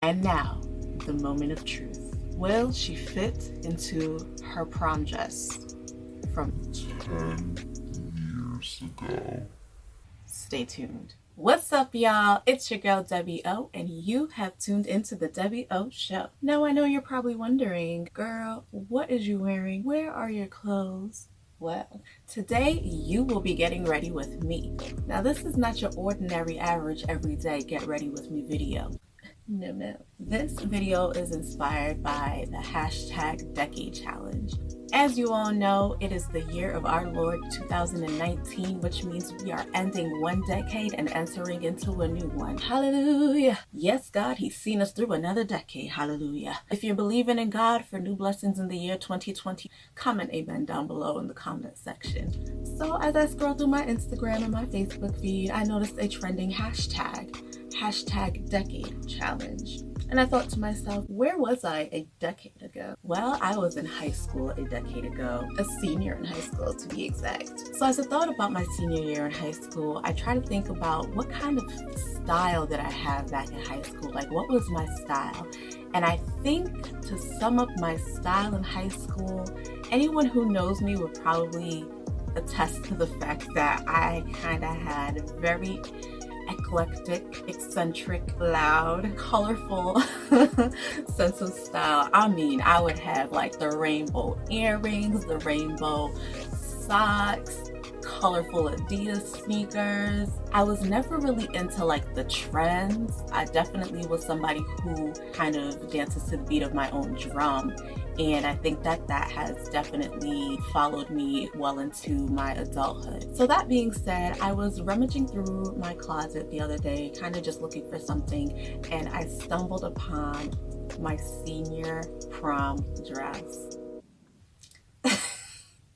And now, the moment of truth. Will she fit into her prom dress from 10 years ago? Stay tuned. What's up, y'all? It's your girl, Debbie O, and you have tuned into the Debbie O Show. Now, I know you're probably wondering, girl, what is you wearing? Where are your clothes? Well, today you will be getting ready with me. Now, this is not your ordinary, average, everyday get ready with me video. No. This video is inspired by the hashtag Decade Challenge. As you all know, it is the year of our Lord 2019, which means we are ending one decade and entering into a new one. Hallelujah. Yes, God, He's seen us through another decade. Hallelujah. If you're believing in God for new blessings in the year 2020, comment amen down below in the comment section. So as I scroll through my Instagram and my Facebook feed, I noticed a trending hashtag Decade Challenge. And I thought to myself, where was I a decade ago? Well, I was in high school a decade ago, a senior in high school to be exact. So as I thought about my senior year in high school, I tried to think about what kind of style did I have back in high school? Like, what was my style? And I think to sum up my style in high school, anyone who knows me would probably attest to the fact that I kind of had a very eclectic, eccentric, loud, colorful sense of style. I mean, I would have like the rainbow earrings, the rainbow socks, colorful Adidas sneakers. I was never really into like the trends. I definitely was somebody who kind of dances to the beat of my own drum. And I think that has definitely followed me well into my adulthood. So that being said, I was rummaging through my closet the other day, kind of just looking for something, and I stumbled upon my senior prom dress.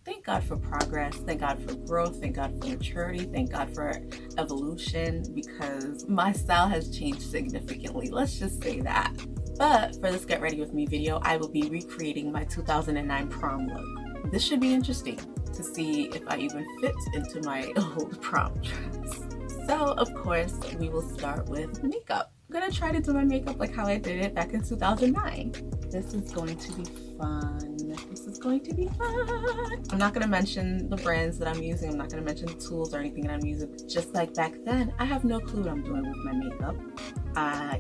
Thank God for progress, thank God for growth, thank God for maturity, thank God for evolution, because my style has changed significantly. Let's just say that. But for this Get Ready With Me video, I will be recreating my 2009 prom look. This should be interesting to see if I even fit into my old prom dress. So, of course, we will start with makeup. I'm gonna try to do my makeup like how I did it back in 2009. This is going to be fun. I'm not gonna mention the brands that I'm using. I'm not gonna mention the tools or anything that I'm using. Just like back then, I have no clue what I'm doing with my makeup.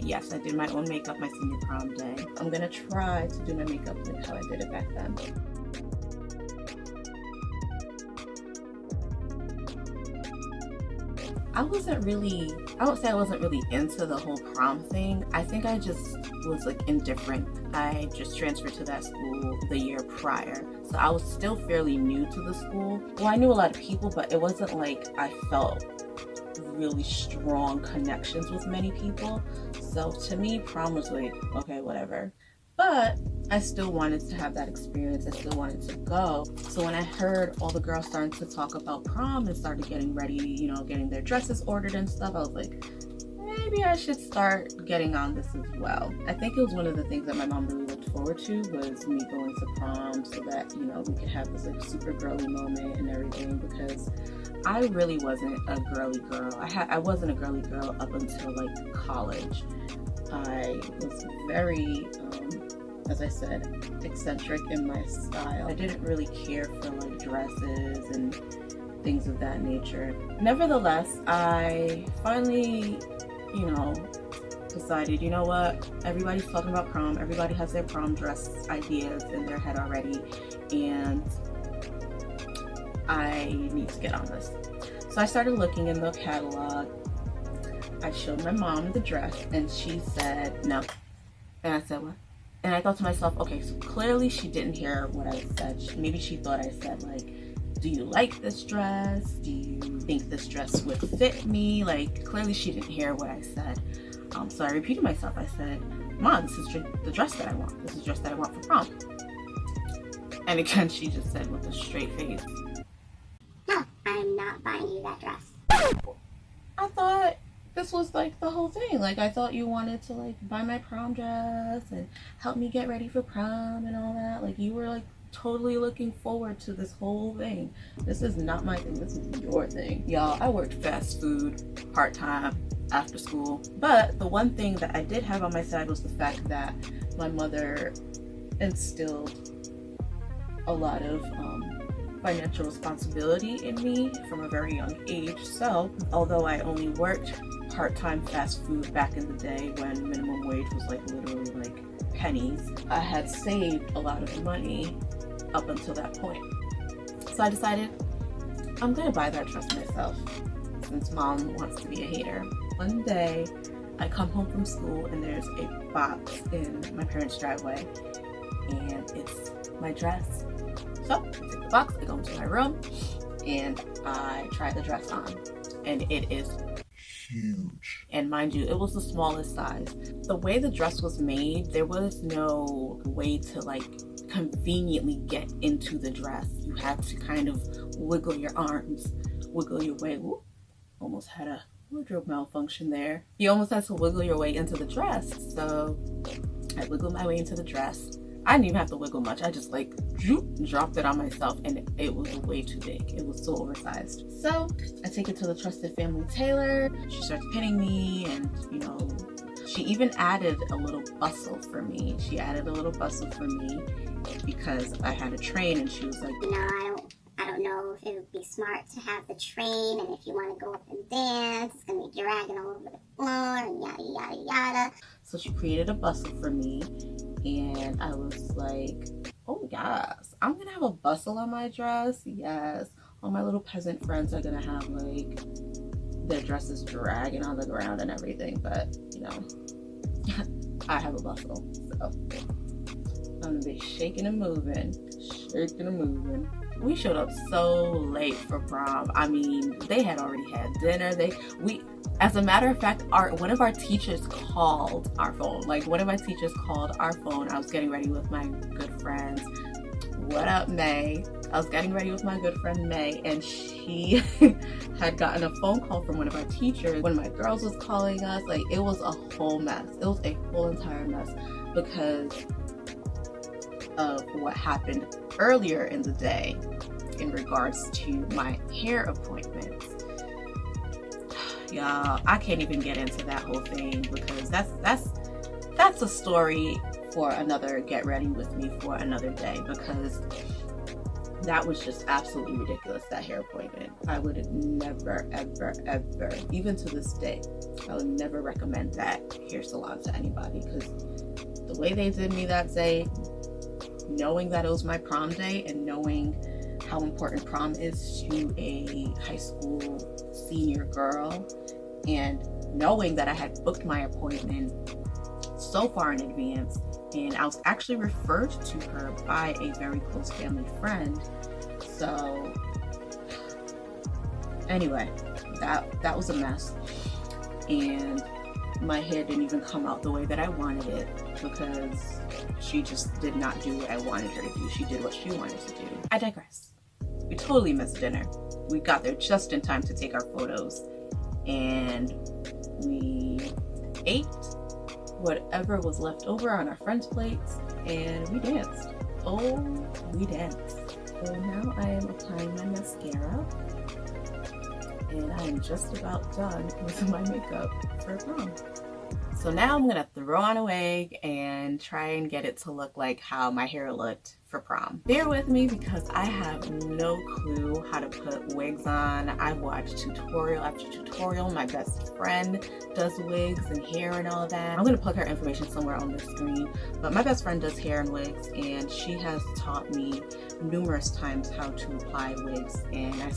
Yes, I did my own makeup my senior prom day. I'm gonna try to do my makeup like how I did it back then. I won't say I wasn't really into the whole prom thing. I think I just was like indifferent. I just transferred to that school the year prior. So I was still fairly new to the school. Well, I knew a lot of people, but it wasn't like I felt really strong connections with many people. So to me, prom was like, okay, whatever. But I still wanted to have that experience. I still wanted to go. So when I heard all the girls starting to talk about prom and started getting ready, getting their dresses ordered and stuff, I was like, maybe I should start getting on this as well. I think it was one of the things that my mom really looked forward to was me going to prom so that, we could have this like super girly moment and everything, because I really wasn't a girly girl. I wasn't a girly girl up until like college. I was very, as I said, eccentric in my style. I didn't really care for like dresses and things of that nature. Nevertheless, I finally, decided, you know what? Everybody's talking about prom. Everybody has their prom dress ideas in their head already. And I need to get on this. So I started looking in the catalog. I showed my mom the dress and she said no. And I said, what? And I thought to myself, okay, so clearly she didn't hear what I said. Maybe she thought I said like, do you like this dress? Do you think this dress would fit me? Like, clearly she didn't hear what I said. So I repeated myself. I said, Mom, this is the dress that I want. This is the dress that I want for prom. And again, she just said with a straight face, no, I'm not buying you that dress. I thought this was like the whole thing. Like, I thought you wanted to like buy my prom dress and help me get ready for prom and all that. Like, you were like totally looking forward to this whole thing. This is not my thing, this is your thing. Y'all, I worked fast food part-time after school, but the one thing that I did have on my side was the fact that my mother instilled a lot of financial responsibility in me from a very young age. So although I only worked part-time fast food back in the day when minimum wage was like literally like pennies, I had saved a lot of money up until that point. So I decided I'm gonna buy that dress myself since mom wants to be a hater. One day I come home from school and there's a box in my parents' driveway and it's my dress. So I take the box, I go into my room, and I try the dress on. And it is Huge. and mind you, it was the smallest size. The way the dress was made, there was no way to like conveniently get into the dress. You had to kind of wiggle your arms, wiggle your way. Ooh, almost had a wardrobe malfunction there. You almost had to wiggle your way into the dress. So I wiggled my way into the dress. I didn't even have to wiggle much. I just like dropped it on myself and it was way too big. It was so oversized. So I take it to the trusted family tailor. She starts pinning me and, you know, she even added a little bustle for me. She added a little bustle for me because I had a train and she was like, You know, I don't know if it would be smart to have the train, and if you want to go up and dance, it's going to be dragging all over the floor and yada, yada, yada. so she created a bustle for me. And I was like, oh yes, I'm gonna have a bustle on my dress. Yes, all my little peasant friends are gonna have like their dresses dragging on the ground and everything, but you know, I have a bustle, so I'm gonna be shaking and moving, shaking and moving. We showed up so late for prom. I mean, they had already had dinner. As a matter of fact, one of our teachers called our phone. Like, one of my teachers called our phone. I was getting ready with my good friends. What up, May? I was getting ready with my good friend May, and she had gotten a phone call from one of our teachers. One of my girls was calling us. Like, it was a whole mess. It was a whole entire mess because of what happened earlier in the day in regards to my hair appointments. Y'all, I can't even get into that whole thing because that's a story for another get ready with me for another day, because that was just absolutely ridiculous, that hair appointment. I would never, ever, ever, even to this day, I would never recommend that hair salon to anybody, because the way they did me that day, knowing that it was my prom day and knowing how important prom is to a high school senior girl, and knowing that I had booked my appointment so far in advance, and I was actually referred to her by a very close family friend. So anyway, that was a mess, and my hair didn't even come out the way that I wanted it because she just did not do what I wanted her to do. She did what she wanted to do. I digress. We totally missed dinner. We got there just in time to take our photos, and we ate whatever was left over on our friends' plates, and we danced. Oh, we danced. So now I am applying my mascara, and I am just about done with my makeup for prom. So now I'm gonna throw on a wig and try and get it to look like how my hair looked for prom. Bear with me because I have no clue how to put wigs on. I've watched tutorial after tutorial. My best friend does wigs and hair and all that. I'm gonna plug her information somewhere on the screen, but my best friend does hair and wigs, and she has taught me numerous times how to apply wigs, and I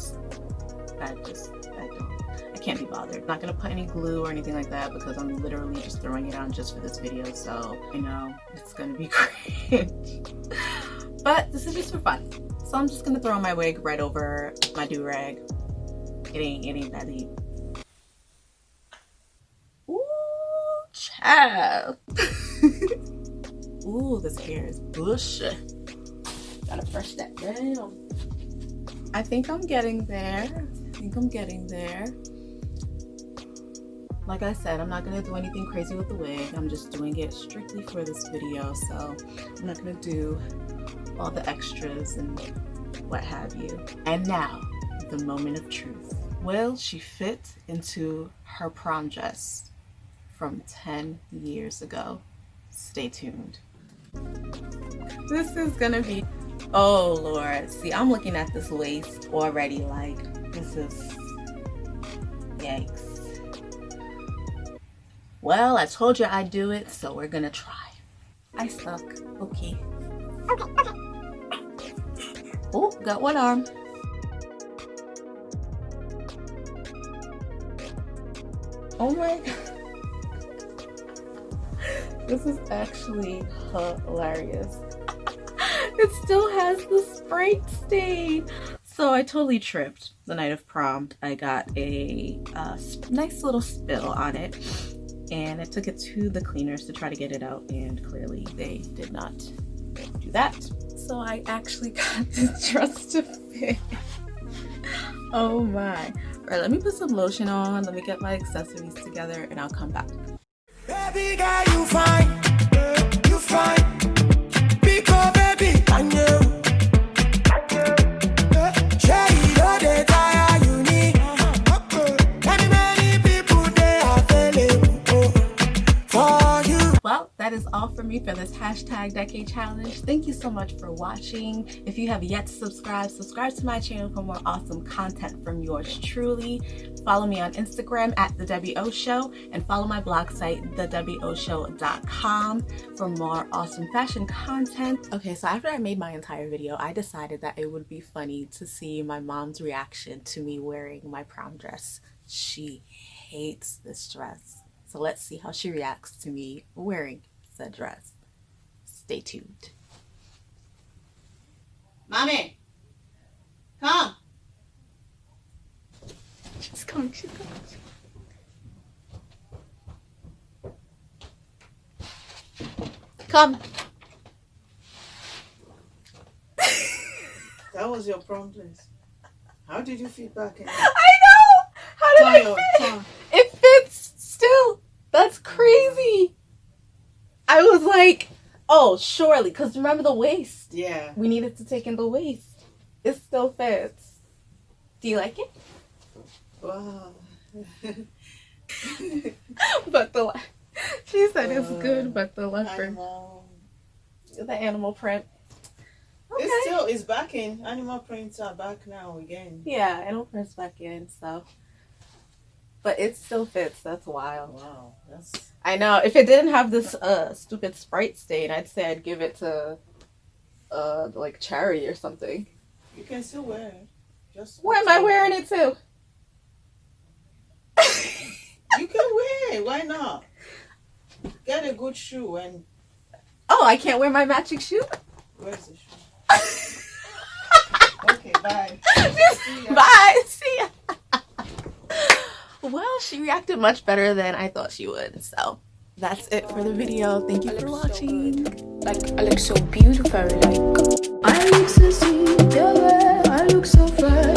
can't be bothered. I'm not gonna put any glue or anything like that because I'm literally just throwing it on just for this video, so you know it's gonna be cringe. But this is just for fun. So I'm just gonna throw on my wig right over my do-rag. It ain't that deep. Ooh, child. Ooh, this hair is bushy. Gotta brush that down. I think I'm getting there. Like I said, I'm not going to do anything crazy with the wig. I'm just doing it strictly for this video, so I'm not going to do all the extras and what have you. And now, the moment of truth. Will she fit into her prom dress from 10 years ago? Stay tuned. This is gonna be, oh Lord. See, I'm looking at this waist already like, this is, yikes. Well, I told you I'd do it, so we're gonna try. I suck. Okay. Oh, got one arm. Oh my god. This is actually hilarious. It still has the Sprite stain. So I totally tripped the night of prom. I got a nice little spill on it, and I took it to the cleaners to try to get it out, and clearly they did not do that. So I actually got this dress to fit. Oh my. All right, let me put some lotion on. Let me get my accessories together, and I'll come back. Baby girl, you fine. You fine. Because baby, I know. Well, that is all for me for this #decade challenge. Thank you so much for watching. If you have yet to subscribe to my channel for more awesome content from yours truly. Follow me on Instagram at The Debbie O Show, and follow my blog site, thedebbieoshow.com, for more awesome fashion content. Okay, so after I made my entire video, I decided that it would be funny to see my mom's reaction to me wearing my prom dress. She hates this dress. So let's see how she reacts to me wearing said dress. Stay tuned. Mommy, come. She's coming, she's coming. Come. That was your prom dress. How did you fit back in? I know! How did I fit? It fits still. That's crazy. I was like, oh, surely, because remember the waist? Yeah. We needed to take in the waist. It still fits. Do you like it? Wow. But she said it's good, but the leopard, Animal. the animal print. Okay. It's back in. Animal prints are back now again. Yeah, animal print's back in, so. But it still fits. That's wild. Wow. That's... I know. If it didn't have this stupid Sprite stain, I'd say I'd give it to like charity or something. You can still wear it. Just Where am I wearing it to? You can wear it. Why not? Get a good shoe and... Oh, I can't wear my matching shoe? Where's the shoe? Okay, bye. Bye. See ya. Well, she reacted much better than I thought she would. So that's it for the video. Thank you for watching. Like, I look so beautiful, like I look so sweet, yeah, I look so fresh.